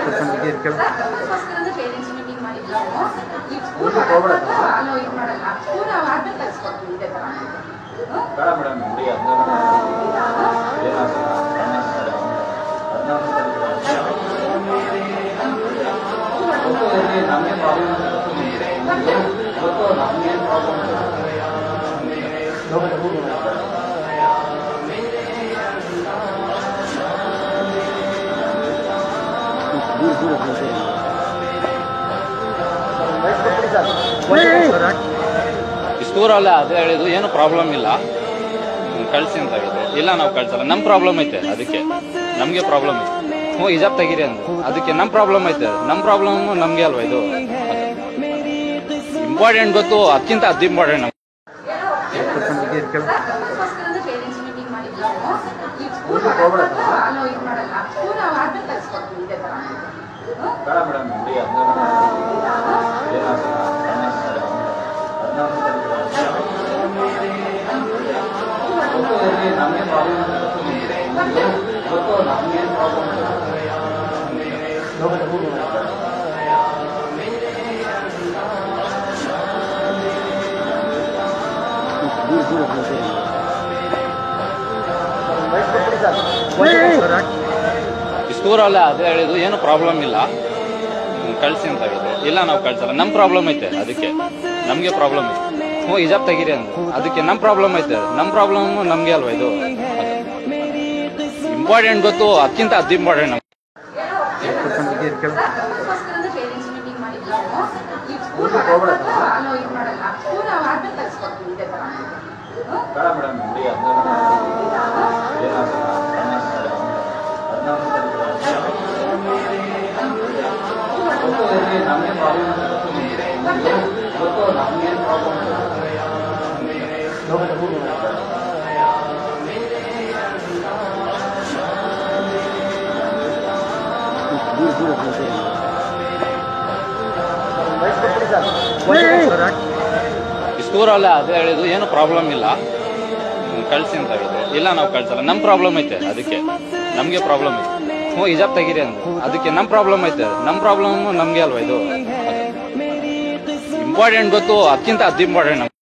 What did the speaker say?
ಅದಕ್ಕೋಸ್ಕರ parents meeting ಮಾಡಿದ್ರು. ಈ ಸ್ಕೂಲ್ ಅಲೋ ಇದು ಮಾಡಲ್ಲ. ಸ್ಕೂಲ್ ಆದ್ಮೇಲೆ ಕಳ್ಸ್ಕೊಡ್ತೀವಿ ಇದೇ ಥರ. ಬೇಡ ಮೇಡಮ್ ನೋಡಿ ನಮಗೆ ಪ್ರಾಬ್ಲಮ್ ನಮಗೇನು ಪ್ರಾಬ್ಲಮ್ ಸ್ಕೂಲಲ್ಲ ಅದೇ ಹೇಳಿದ್ದು ಏನು ಪ್ರಾಬ್ಲಮ್ ಇಲ್ಲ ಕಳಿಸಿ ಅಂತ ಹೇಳಿದ್ರು. ಇಲ್ಲ ನಾವು ಕಳ್ಸಲ್ಲ, ನಮ್ಮ ಪ್ರಾಬ್ಲಮ್ ಐತೆ, ಅದಕ್ಕೆ ನಮಗೆ ಪ್ರಾಬ್ಲಮ್ ಐತೆ. ಹಿಜಾಬ್ ತೆಗೀರಿ ಅಂದ್ರು, ಅದಕ್ಕೆ ನಮ್ಮ ಪ್ರಾಬ್ಲಮ್ ಐತೆ. ನಮ್ಮ ಪ್ರಾಬ್ಲಮ್ ನಮಗೆ ಅಲ್ವಾ ಇದು ಇಂಪಾರ್ಟೆಂಟ್ ಗೊತ್ತು, ಅದಕ್ಕಿಂತ ಅದು ಇಂಪಾರ್ಟೆಂಟ್. ಅದಕ್ಕೋಸ್ಕರ ಪೇರೆಂಟ್ಸ್ ಮೀಟಿಂಗ್ ಮಾಡಿದ್ರು. ಈ ಸ್ಕೂಲ್ ಅಲೋ ಇದು ಮಾಡಲ್ಲ. ಸ್ಕೂಲ್ ಆದ್ಮೇಲೆ ಕಳ್ಸ್ಕೊಡ್ತೀವಿ ಇದೇ ಥರ. ಬೇಡ ಮೇಡಮ್ ನೋಡಿ ನಮಗೆ ಪ್ರಾಬ್ಲಮ್ ಗೊತ್ತು ನಮಗೇನು ಪ್ರಾಬ್ಲಮ್ ಸ್ಕೂಲಲ್ಲ ಅದೇ ಹೇಳಿದ್ದು ಏನು ಪ್ರಾಬ್ಲಮ್ ಇಲ್ಲ ಕಳಿಸಿ ಅಂತ ಹೇಳಿದ್ರು. ಇಲ್ಲ ನಾವು ಕಳ್ಸಲ್ಲ, ನಮ್ಮ ಪ್ರಾಬ್ಲಮ್ ಐತೆ, ಅದಕ್ಕೆ ನಮಗೆ ಪ್ರಾಬ್ಲಮ್ ಐತೆ. ಹಿಜಾಬ್ ತೆಗೀರಿ ಅಂದ್ರು, ಅದಕ್ಕೆ ನಮ್ಮ ಪ್ರಾಬ್ಲಮ್ ಐತೆ. ನಮ್ಮ ಪ್ರಾಬ್ಲಮ್ ನಮಗೆ ಅಲ್ವಾ ಇದು ಇಂಪಾರ್ಟೆಂಟ್ ಗೊತ್ತು, ಅದಕ್ಕಿಂತ ಅದು ಇಂಪಾರ್ಟೆಂಟ್. ಅದಕ್ಕೋಸ್ಕರ ಪೇರೆಂಟ್ಸ್ ಮೀಟಿಂಗ್ ಮಾಡಿದ್ರು. ಈ ಸ್ಕೂಲ್ ಅಲೋ ಇದು ಮಾಡಲ್ಲ. ಸ್ಕೂಲ್ ಆದ್ಮೇಲೆ ಕಳ್ಸ್ಕೊಡ್ತೀವಿ ಇದೇ ಥರ. ಬೇಡ ಮೇಡಮ್ ನೋಡಿ ನಮಗೆ ಪ್ರಾಬ್ಲಮ್ ಗೊತ್ತು ನಮಗೇನು ಪ್ರಾಬ್ಲಮ್ ಸ್ಕೂಲಲ್ಲ ಅದೇ ಹೇಳಿದ್ದು ಏನು ಪ್ರಾಬ್ಲಮ್ ಇಲ್ಲ ಕಳಿಸಿ ಅಂತ ಹೇಳಿದ್ರು. ಇಲ್ಲ ನಾವು ಕಳ್ಸಲ್ಲ, ನಮ್ಮ ಪ್ರಾಬ್ಲಮ್ ಐತೆ, ಅದಕ್ಕೆ ನಮಗೆ ಪ್ರಾಬ್ಲಮ್ ಐತೆ. ಹಿಜಾಬ್ ತೆಗೀರಿ ಅಂದ್ರು, ಅದಕ್ಕೆ ನಮ್ಮ ಪ್ರಾಬ್ಲಮ್ ಐತೆ. ನಮ್ಮ ಪ್ರಾಬ್ಲಮ್ ನಮಗೆ ಅಲ್ವಾ ಇದು ಇಂಪಾರ್ಟೆಂಟ್ ಗೊತ್ತು, ಅದಕ್ಕಿಂತ ಅದು ಇಂಪಾರ್ಟೆಂಟ್.